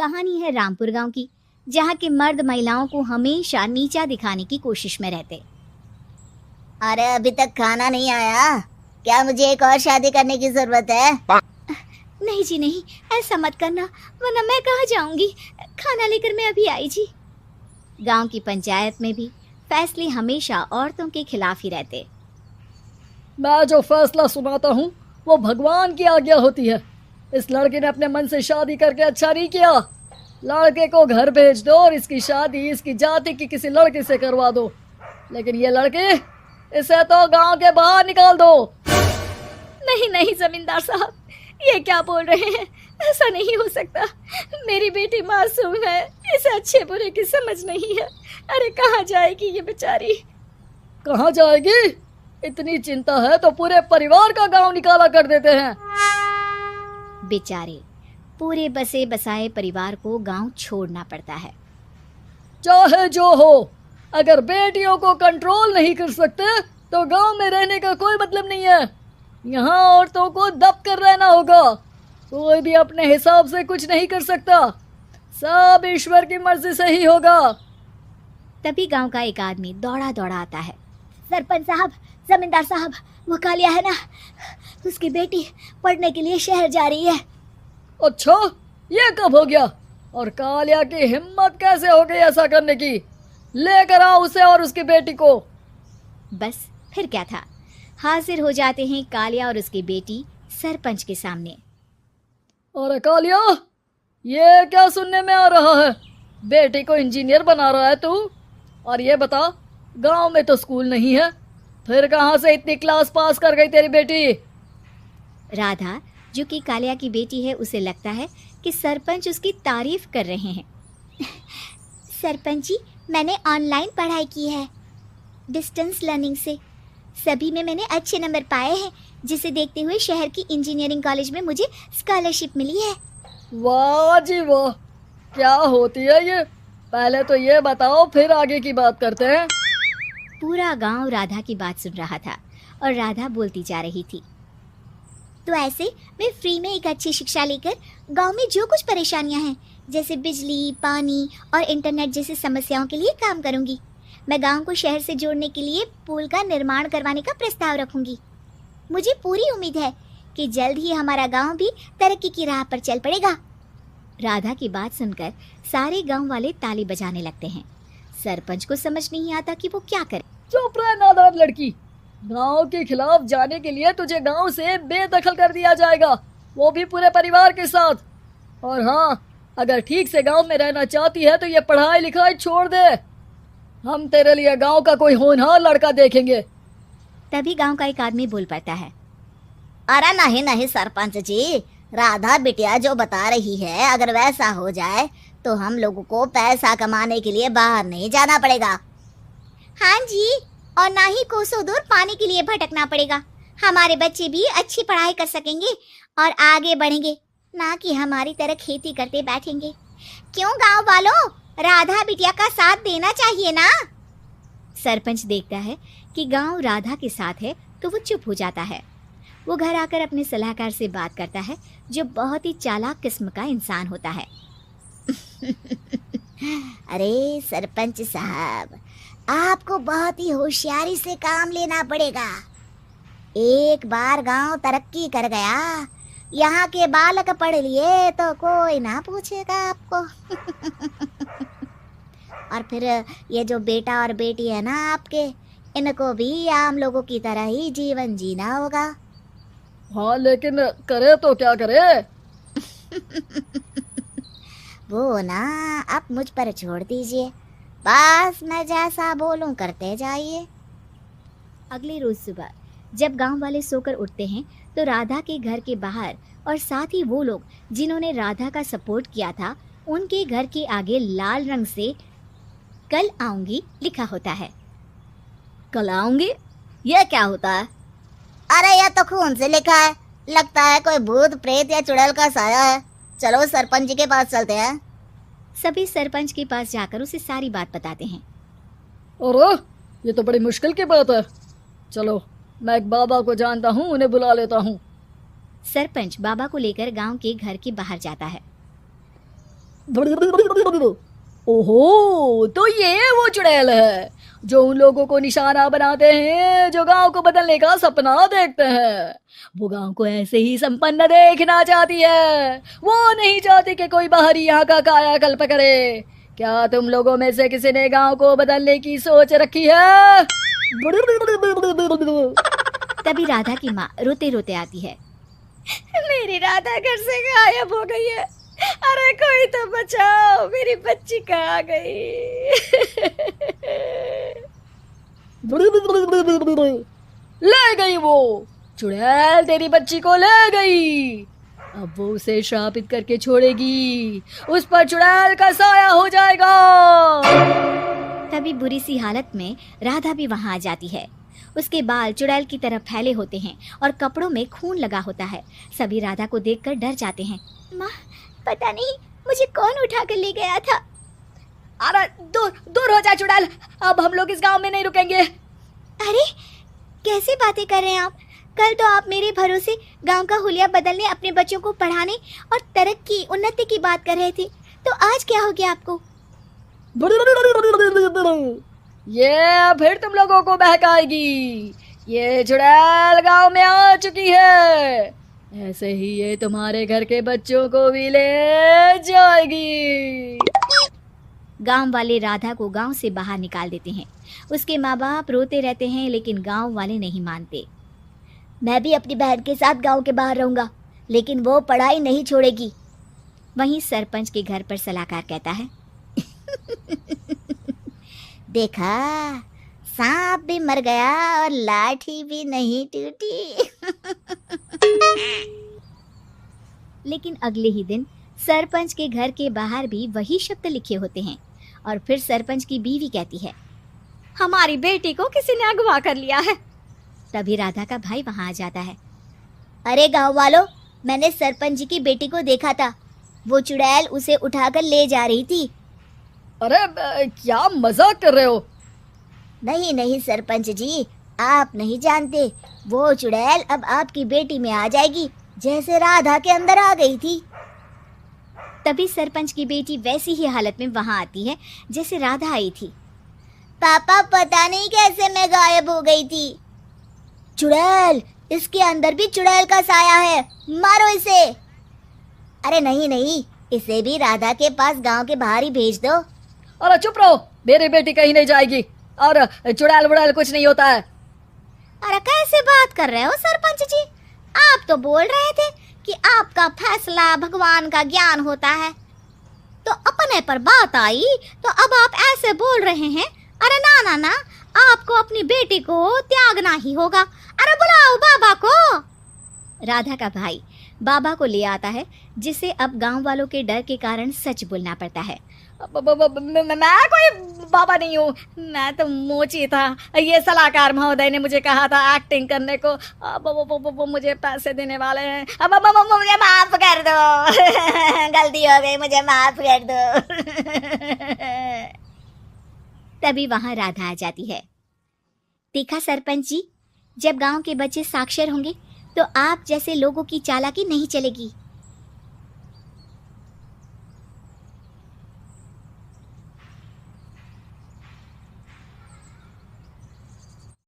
कहानी है रामपुर गांव की, जहां के मर्द महिलाओं को हमेशा नीचा दिखाने की कोशिश में रहते। अरे अभी तक खाना नहीं आया क्या? मुझे एक और शादी करने की जरूरत है। नहीं जी नहीं, ऐसा मत करना, वरना मैं कहाँ जाऊंगी। खाना लेकर मैं अभी आई जी। गांव की पंचायत में भी फैसले हमेशा औरतों के खिलाफ ही रहते। मैं जो फैसला सुनाता हूँ वो भगवान की आज्ञा होती है। इस लड़के ने अपने मन से शादी करके अच्छा नहीं किया। लड़के को घर भेज दो और इसकी शादी इसकी जाति की किसी लड़के से करवा दो। लेकिन ये लड़के, इसे तो गांव के बाहर निकाल दो। नहीं नहीं जमींदार साहब, ये क्या बोल रहे हैं? ऐसा नहीं हो सकता। मेरी बेटी मासूम है, इसे अच्छे बुरे की समझ नहीं है। अरे कहाँ जाएगी ये बेचारी? कहाँ जाएगी? इतनी चिंता है तो पूरे परिवार का गांव निकाला कर देते हैं। बेचारे पूरे बसे बसाए परिवार को गांव छोड़ना पड़ता है। चाहे जो हो, अगर बेटियों को कंट्रोल नहीं कर सकते तो गांव में रहने का कोई मतलब नहीं है। यहाँ औरतों को दब कर रहना होगा। कोई भी अपने हिसाब से कुछ नहीं कर सकता, सब ईश्वर की मर्जी से ही होगा। तभी गांव का एक आदमी दौड़ा दौड़ा आता है। सरपंच साहब, जमींदार साहब, वो कालिया है ना, उसकी बेटी पढ़ने के लिए शहर जा रही है। अच्छा, ये कब हो गया? और कालिया की हिम्मत कैसे हो गई ऐसा करने की? लेकर आओ उसे और उसकी बेटी को। बस फिर क्या था, हाजिर हो जाते हैं कालिया और उसकी बेटी सरपंच के सामने। अरे कालिया, ये क्या सुनने में आ रहा है? बेटी को इंजीनियर बना रहा है तू? और ये बता, गांव में तो स्कूल नहीं है, फिर कहाँ से इतनी क्लास पास कर गई तेरी बेटी? राधा, जो कि कालिया की बेटी है, उसे लगता है कि सरपंच उसकी तारीफ कर रहे हैं। सरपंच जी, मैंने ऑनलाइन पढ़ाई की है, डिस्टेंस लर्निंग से। सभी में मैंने अच्छे नंबर पाए हैं, जिसे देखते हुए शहर की इंजीनियरिंग कॉलेज में मुझे स्कॉलरशिप मिली है। वाह जी वाह, क्या होती है ये? पहले तो ये बताओ, फिर आगे की बात करते हैं। पूरा गांव राधा की बात सुन रहा था और राधा बोलती जा रही थी। तो ऐसे मैं फ्री में एक अच्छी शिक्षा लेकर गांव में जो कुछ परेशानियां हैं, जैसे बिजली, पानी और इंटरनेट जैसी समस्याओं के लिए काम करूंगी। मैं गांव को शहर से जोड़ने के लिए पुल का निर्माण करवाने का प्रस्ताव रखूंगी। मुझे पूरी उम्मीद है कि जल्द ही हमारा गांव भी तरक्की की राह पर चल पड़ेगा। राधा की बात सुनकर सारे गांव वाले ताली बजाने लगते हैं। सरपंच को समझ नहीं आता कि वो क्या करे। चुप रह नादान लड़की, गांव के खिलाफ जाने के लिए तुझे गांव से बेदखल कर दिया जाएगा, वो भी पूरे परिवार के साथ। और हाँ, अगर ठीक से गांव में रहना चाहती है तो ये पढ़ाई लिखाई छोड़ दे। हम तेरे लिए गांव का कोई होनहार लड़का देखेंगे। तभी गांव का एक आदमी बोल पड़ता है। अरे नहीं नहीं सरपंच जी, राधा बिटिया जो बता रही है, अगर वैसा हो जाए तो हम लोगों को पैसा कमाने के लिए बाहर नहीं जाना पड़ेगा। हाँ जी, और ना ही कोसों दूर पानी के लिए भटकना पड़ेगा। हमारे बच्चे भी अच्छी पढ़ाई कर सकेंगे और आगे बढ़ेंगे, ना कि हमारी तरह खेती करते बैठेंगे। क्यों गांव वालों, राधा बिटिया का साथ देना चाहिए ना। सरपंच देखता है कि गांव राधा के साथ है तो वो चुप हो जाता है। वो घर आकर अपने सलाहकार से बात करता है, जो बहुत ही चालाक किस्म का इंसान होता है। अरे सरपंच साहब, आपको बहुत ही होशियारी से काम लेना पड़ेगा। एक बार गांव तरक्की कर गया, यहाँ के बालक पढ़ लिए तो कोई ना पूछेगा आपको। और फिर ये जो बेटा और बेटी है ना आपके, इनको भी आम लोगों की तरह ही जीवन जीना होगा। हाँ, लेकिन करे तो क्या करे? वो ना आप मुझ पर छोड़ दीजिए, बस मैं जैसा बोलूं करते जाइए। अगले रोज सुबह जब गांव वाले सोकर उठते हैं तो राधा के घर के बाहर और साथ ही वो लोग जिन्होंने राधा का सपोर्ट किया था, उनके घर के आगे लाल रंग से कल आऊंगी लिखा होता है। कल आऊंगी? ये क्या होता है? अरे यह तो खून से लिखा है, लगता है कोई भूत प्रेत या चुड़ैल का साया है। चलो सरपंच जी के पास चलते हैं। सभी सरपंच के पास जाकर उसे सारी बात बताते हैं। और ये तो बड़ी मुश्किल की बात है। चलो, मैं एक बाबा को जानता हूँ, उन्हें बुला लेता हूँ। सरपंच बाबा को लेकर गांव के घर के बाहर जाता है। ओहो, तो ये वो चुड़ैल है जो उन लोगों को निशाना बनाते हैं जो गांव को बदलने का सपना देखते हैं। वो गांव को ऐसे ही संपन्न देखना चाहती है। वो नहीं चाहती कि कोई बाहरी यहाँ का कायाकल्प करे। क्या तुम लोगों में से किसी ने गांव को बदलने की सोच रखी है? तभी राधा की माँ रोते रोते आती है। मेरी राधा घर से गायब हो गई है। अरे कोई तो बचाओ, मेरी बच्ची कहाँ गई? ले गई वो चुड़ैल, तेरी बच्ची को ले गई। अब वो उसे श्रापित करके छोड़ेगी। उस पर चुड़ैल का साया हो जाएगा। तभी बुरी सी हालत में राधा भी वहां आ जाती है। उसके बाल चुड़ैल की तरह फैले होते हैं और कपड़ों में खून लगा होता है। सभी राधा को देखकर डर जाते हैं। माँ, पता नहीं मुझे कौन उठा कर ले गया था। अरे दूर दूर हो जा चुड़ैल, अब हम लोग इस गांव में नहीं रुकेंगे। अरे कैसे बातें कर रहे हैं आप? कल तो आप मेरे भरोसे गांव का हुलिया बदलने, अपने बच्चों को पढ़ाने और तरक्की उन्नति की बात कर रहे थे, तो आज क्या हो गया आपको? ये फिर तुम लोगों को बहकाएगी। ये चुड़ैल गांव में आ चुकी है। ऐसे ही ये तुम्हारे घर के बच्चों को भी ले जाएगी। गांव वाले राधा को गांव से बाहर निकाल देते हैं। उसके माँ बाप रोते रहते हैं, लेकिन गांव वाले नहीं मानते। मैं भी अपनी बहन के साथ गांव के बाहर रहूंगा, लेकिन वो पढ़ाई नहीं छोड़ेगी। वहीं सरपंच के घर पर सलाहकार कहता है, देखा, सांप भी मर गया और लाठी भी नहीं टूटी। लेकिन अगले ही दिन सरपंच के घर के बाहर भी वही शब्द लिखे होते हैं। और फिर सरपंच की बीवी कहती है, हमारी बेटी को किसी ने अगवा कर लिया है। तभी राधा का भाई वहां आ जाता है। अरे गांव वालों, मैंने सरपंच जी की बेटी को देखा था। वो चुड़ैल उसे उठाकर ले जा रही थी। अरे क्या मजाक कर रहे हो? नहीं नहीं सरपंच जी, आप नहीं जानते। वो चुड़ैल अब आपकी बेटी में आ जाएगी, जैसे राधा के अंदर आ गई थी। तभी सरपंच की बेटी वैसी ही हालत में वहां आती है जैसे राधा आई थी। पापा, पता नहीं कैसे मैं गायब हो गई थी। चुड़ैल, इसके अंदर भी चुड़ैल का साया है, मारो इसे। अरे नहीं नहीं, इसे भी राधा के पास गांव के बाहर ही भेज दो। अरे चुप रहो, मेरी बेटी कहीं नहीं जाएगी और चुड़ैल वुड़ैल कुछ नहीं होता है। अरे कैसे बात कर रहे हो सरपंच जी? आप तो बोल रहे थे कि आपका फैसला भगवान का ज्ञान होता है, तो अपने पर बात आई तो अब आप ऐसे बोल रहे हैं। अरे ना ना ना, आपको अपनी बेटी को त्यागना ही होगा। अरे बुलाओ बाबा को। राधा का भाई बाबा को ले आता है, जिसे अब गांव वालों के डर के कारण सच बोलना पड़ता है। मैं कोई बाबा नहीं हूँ, मैं तो मोची था। ये सलाहकार महोदय ने मुझे कहा था एक्टिंग करने को। अब वो मुझे पैसे देने वाले हैं। अब मुझे माफ कर दो। गलती हो गई, मुझे माफ कर दो। तभी वहां राधा आ जाती है। देखा सरपंच जी, जब गांव के बच्चे साक्षर होंगे तो आप जैसे लोगों की चालाकी नहीं चलेगी।